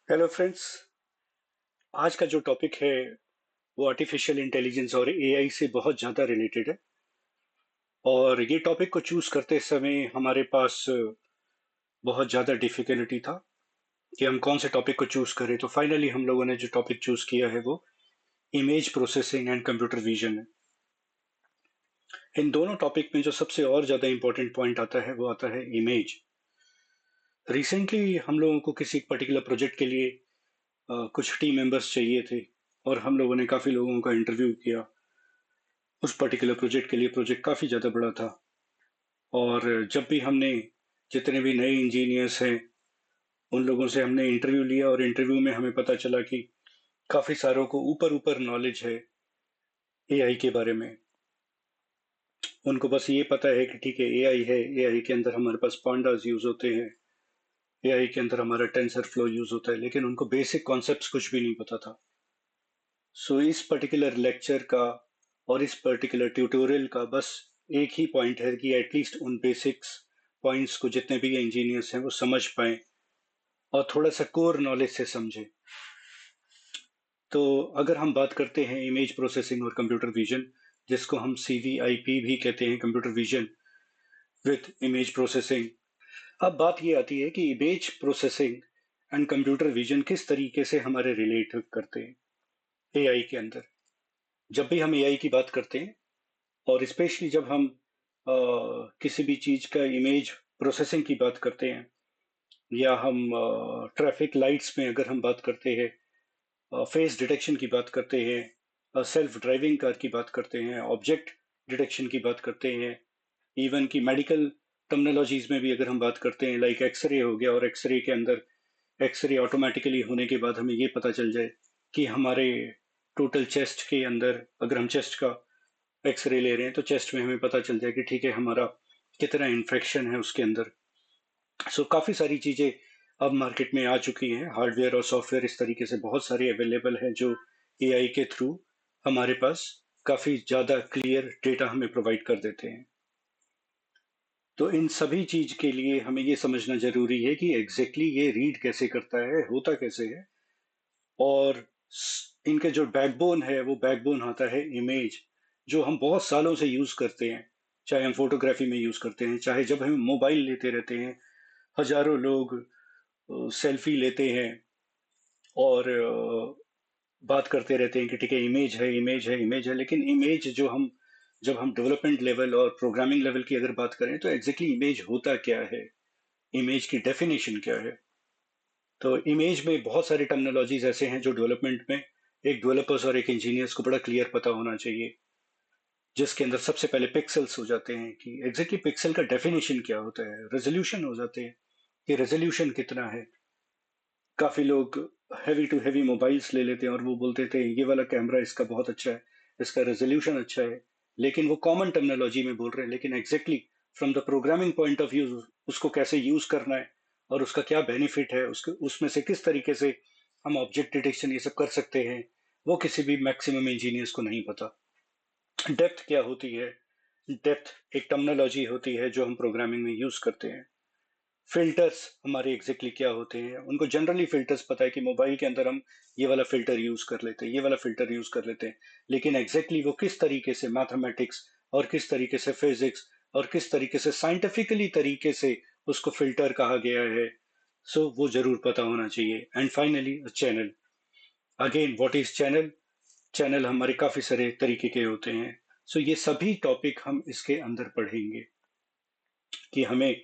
Hello friends. आज का जो टॉपिक है वो आर्टिफिशियल इंटेलिजेंस और एआई से बहुत ज़्यादा रिलेटेड है। और ये टॉपिक को चूज करते समय हमारे पास बहुत ज़्यादा डिफिकल्टी था कि हम कौन से टॉपिक को चूज करें। तो फाइनली हम लोगों ने जो टॉपिक चूज किया है वो image processing and computer vision है। इन दोनों टॉपिक में जो सबसे और ज़्यादा इंपॉर्टेंट पॉइंट आता है वो आता है इमेज। रिसेंटली हम लोगों को किसी पर्टिकुलर प्रोजेक्ट के लिए कुछ टीम मेंबर्स चाहिए थे और हम लोगों ने काफ़ी लोगों का इंटरव्यू किया। उस पर्टिकुलर प्रोजेक्ट के लिए प्रोजेक्ट काफ़ी ज़्यादा बड़ा था। और जब भी हमने जितने भी नए इंजीनियर्स हैं उन लोगों से हमने इंटरव्यू लिया और इंटरव्यू में हमें पता चला कि काफ़ी सारों को ऊपर ऊपर नॉलेज है एआई के बारे में। उनको बस ये पता है कि ठीक है एआई है, एआई के अंदर हमारे पास पांडास यूज होते हैं, एआई के अंदर हमारा टेंसर फ्लो यूज होता है, लेकिन उनको बेसिक कॉन्सेप्ट्स कुछ भी नहीं पता था। सो इस पर्टिकुलर लेक्चर का और इस पर्टिकुलर ट्यूटोरियल का बस एक ही पॉइंट है कि एटलीस्ट उन बेसिक्स पॉइंट्स को जितने भी इंजीनियर्स हैं वो समझ पाएं और थोड़ा सा कोर नॉलेज से समझें। तो अगर हम बात करते हैं इमेज प्रोसेसिंग और कंप्यूटर विजन, जिसको हम सीवीआईपी भी कहते हैं, computer vision with image processing. अब बात ये आती है कि image processing and computer vision किस तरीके से हमारे रिलेट करते हैं एआई के अंदर। जब भी हम एआई की बात करते हैं और स्पेशली जब हम किसी भी चीज का इमेज प्रोसेसिंग की बात करते हैं या हम ट्रैफिक लाइट्स में अगर हम बात करते हैं, फेस डिटेक्शन की बात करते हैं, सेल्फ ड्राइविंग कार की बात करते हैं, ऑब्जेक्ट डिटेक्शन की बात करते हैं, इवन की मेडिकल टर्मिनोलॉजीज में भी अगर हम बात करते हैं, लाइक एक्सरे हो गया और एक्सरे के अंदर एक्सरे ऑटोमेटिकली होने के बाद हमें ये पता चल जाए कि हमारे टोटल चेस्ट के अंदर अगर हम चेस्ट का एक्सरे ले रहे हैं तो चेस्ट में हमें पता चल जाए कि ठीक है हमारा कितना इन्फेक्शन है उसके अंदर। सो काफ़ी सारी चीज़ें अब मार्केट में आ चुकी हैं, हार्डवेयर और सॉफ्टवेयर इस तरीके से बहुत सारे अवेलेबल हैं जो एआई के थ्रू हमारे पास काफ़ी ज़्यादा क्लियर डेटा हमें प्रोवाइड कर देते हैं। तो इन सभी चीज़ के लिए हमें ये समझना ज़रूरी है कि एग्जैक्टली ये रीड कैसे करता है, होता कैसे है। और इनके जो बैकबोन है वो बैकबोन आता है इमेज, जो हम बहुत सालों से यूज़ करते हैं। चाहे हम फोटोग्राफी में यूज़ करते हैं, चाहे जब हम मोबाइल लेते रहते हैं, हजारों लोग सेल्फी लेते हैं और बात करते रहते हैं कि ठीक है इमेज है, इमेज है, इमेज है। लेकिन इमेज जो हम जब हम डेवलपमेंट लेवल और प्रोग्रामिंग लेवल की अगर बात करें तो एग्जैक्टली इमेज होता क्या है, इमेज की डेफिनेशन क्या है। तो इमेज में बहुत सारी टर्मिनोलॉजीज ऐसे हैं जो डेवलपमेंट में एक डेवलपर्स और एक इंजीनियर्स को बड़ा क्लियर पता होना चाहिए। जिसके अंदर सबसे पहले पिक्सल्स हो जाते हैं कि एग्जैक्टली पिक्सल का डेफिनेशन क्या होता है, रेजोल्यूशन हो जाते हैं कि रेजोल्यूशन कितना है। काफी लोग हैवी टू हैवी मोबाइल्स ले लेते हैं और वो बोलते थे ये वाला कैमरा इसका बहुत अच्छा है, इसका रेजोल्यूशन अच्छा है। लेकिन वो कॉमन टर्मिनोलॉजी में बोल रहे हैं, लेकिन exactly from the programming point of view उसको कैसे यूज करना है और उसका क्या बेनिफिट है, उसके उसमें से किस तरीके से हम ऑब्जेक्ट डिटेक्शन ये सब कर सकते हैं, वो किसी भी मैक्सिमम इंजीनियर्स को नहीं पता। डेप्थ क्या होती है, डेप्थ एक टर्मिनोलॉजी होती है जो हम प्रोग्रामिंग में यूज करते हैं। फिल्टर्स हमारे एग्जैक्टली क्या होते हैं, उनको जनरली फिल्टर्स पता है कि मोबाइल के अंदर हम ये वाला फिल्टर यूज कर लेते हैं, ये वाला फिल्टर यूज कर लेते हैं। लेकिन एग्जैक्टली वो किस तरीके से मैथमेटिक्स और किस तरीके से फिजिक्स और किस तरीके से साइंटिफिकली तरीके से उसको फिल्टर कहा गया है, सो वो जरूर पता होना चाहिए। And finally channel, again what is channel. Channel हमारे काफी सारे तरीके के होते हैं। सो ये सभी टॉपिक हम इसके अंदर पढ़ेंगे कि हमें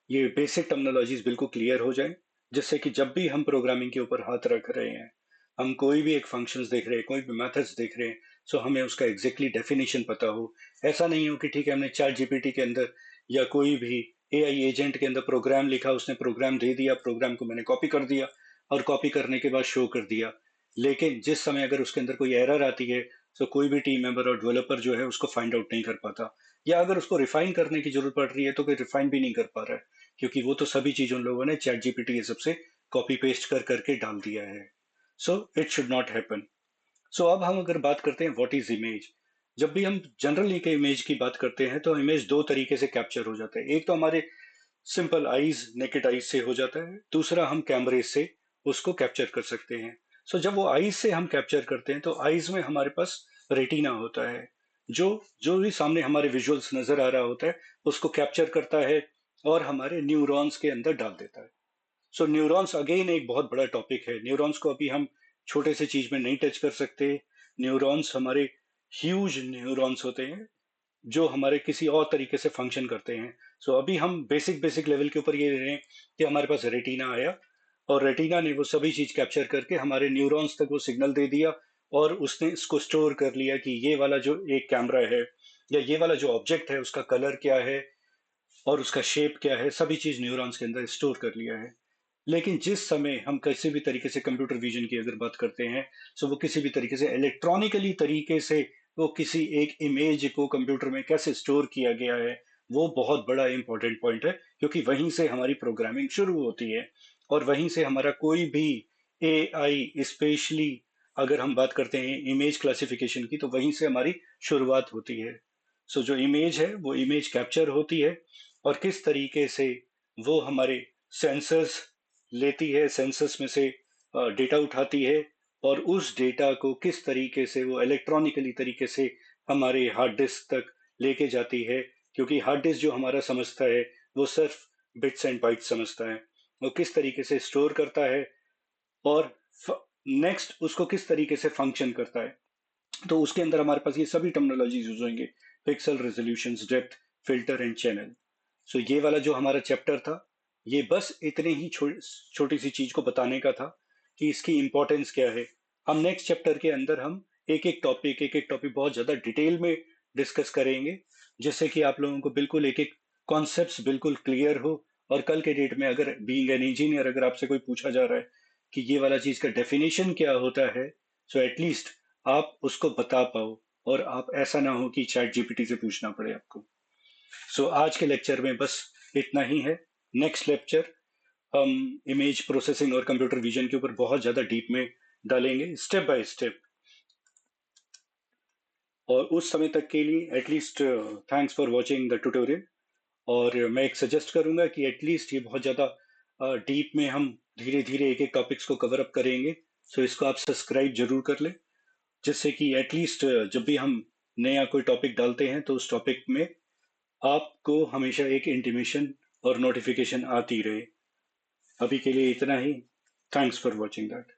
ये बेसिक टर्मिनोलॉजीज बिल्कुल क्लियर हो जाए, जिससे कि जब भी हम प्रोग्रामिंग के ऊपर हाथ रख रहे हैं, हम कोई भी एक फंक्शंस देख रहे हैं, कोई भी मेथड्स देख रहे हैं, सो हमें उसका एग्जैक्टली डेफिनेशन पता हो। ऐसा नहीं हो कि ठीक है हमने चैट जीपीटी के अंदर या कोई भी एआई एजेंट के अंदर प्रोग्राम लिखा, उसने प्रोग्राम दे दिया, प्रोग्राम को मैंने कॉपी कर दिया और कॉपी करने के बाद शो कर दिया। लेकिन जिस समय अगर उसके अंदर कोई एरर आती है तो कोई भी टीम मेंबर और डेवलपर जो है उसको फाइंड आउट नहीं कर पाता, या अगर उसको रिफाइन करने की जरूरत पड़ रही है तो कोई रिफाइन भी नहीं कर पा रहा है, क्योंकि वो तो सभी चीज उन लोगों ने चैट जीपीटी ये सबसे कॉपी पेस्ट कर करके डाल दिया है। So it should not happen. So अब हम अगर बात करते हैं व्हाट इज इमेज। जब भी हम जनरली के इमेज की बात करते हैं तो इमेज दो तरीके से कैप्चर हो जाता है। एक तो हमारे सिंपल आईज, नेकेड आईज से हो जाता है, दूसरा हम कैमरे से उसको कैप्चर कर सकते हैं। सो जब वो आईज से हम कैप्चर करते हैं तो आईज में हमारे पास रेटिना होता है, जो जो भी सामने हमारे विजुअल्स नजर आ रहा होता है उसको कैप्चर करता है और हमारे न्यूरॉन्स के अंदर डाल देता है। सो न्यूरॉन्स अगेन एक बहुत बड़ा टॉपिक है। न्यूरॉन्स को अभी हम छोटे से चीज में नहीं टच कर सकते। न्यूरॉन्स हमारे ह्यूज न्यूरॉन्स होते हैं जो हमारे किसी और तरीके से फंक्शन करते हैं। सो अभी हम बेसिक बेसिक लेवल के ऊपर ये ले रहे हैं कि हमारे पास रेटिना आया और रेटिना ने वो सभी चीज कैप्चर करके हमारे न्यूरॉन्स तक वो सिग्नल दे दिया और उसने इसको स्टोर कर लिया कि ये वाला जो एक कैमरा है या ये वाला जो ऑब्जेक्ट है उसका कलर क्या है और उसका शेप क्या है, सभी चीज न्यूरॉन्स के अंदर स्टोर कर लिया है। लेकिन जिस समय हम किसी भी तरीके से कंप्यूटर विजन की अगर बात करते हैं, सो वो किसी भी तरीके से इलेक्ट्रॉनिकली तरीके से वो किसी एक इमेज को कंप्यूटर में कैसे स्टोर किया गया है, वो बहुत बड़ा इंपॉर्टेंट पॉइंट है, क्योंकि वहीं से हमारी प्रोग्रामिंग शुरू होती है और वहीं से हमारा कोई भी एआई, स्पेशली अगर हम बात करते हैं इमेज क्लासिफिकेशन की, तो वहीं से हमारी शुरुआत होती है। सो जो इमेज है वो इमेज कैप्चर होती है और किस तरीके से वो हमारे सेंसर्स लेती है, सेंसर्स में से डेटा उठाती है और उस डेटा को किस तरीके से वो इलेक्ट्रॉनिकली तरीके से हमारे हार्ड डिस्क तक लेके जाती है, क्योंकि हार्ड डिस्क जो हमारा समझता है वो सिर्फ बिट्स एंड बाइट्स समझता है। वो किस तरीके से स्टोर करता है और नेक्स्ट उसको किस तरीके से फंक्शन करता है। तो उसके अंदर हमारे पास ये सभी टर्मिनोलॉजीज यूज होंगे: pixel, resolutions, depth, filter and channel. So ये वाला जो हमारा चैप्टर था, ये बस इतने ही छोटी सी चीज को बताने का था कि इसकी इंपॉर्टेंस क्या है। हम नेक्स्ट चैप्टर के अंदर हम एक एक टॉपिक बहुत ज्यादा डिटेल में डिस्कस करेंगे, जिससे कि आप लोगों को बिल्कुल एक एक कॉन्सेप्ट्स बिल्कुल क्लियर हो। और कल के डेट में अगर बीइंग एन इंजीनियर अगर आपसे कोई पूछा जा रहा है कि ये वाला चीज का डेफिनेशन क्या होता है, सो एटलीस्ट आप उसको बता पाओ और आप ऐसा ना हो कि चैट जीपीटी से पूछना पड़े आपको। सो आज के लेक्चर में बस इतना ही है। नेक्स्ट लेक्चर हम इमेज प्रोसेसिंग और कंप्यूटर विजन के ऊपर बहुत ज्यादा डीप में डालेंगे, स्टेप बाय स्टेप। और उस समय तक के लिए at least thanks for watching the tutorial. और मैं एक सजेस्ट करूंगा कि एटलीस्ट ये बहुत ज्यादा डीप में हम धीरे धीरे एक एक टॉपिक्स को कवर अप करेंगे। सो इसको आप सब्सक्राइब जरूर कर लें, जिससे कि एटलीस्ट जब भी हम नया कोई टॉपिक डालते हैं तो उस टॉपिक में आपको हमेशा एक इंटीमेशन और नोटिफिकेशन आती रहे। अभी के लिए इतना ही। Thanks for watching that.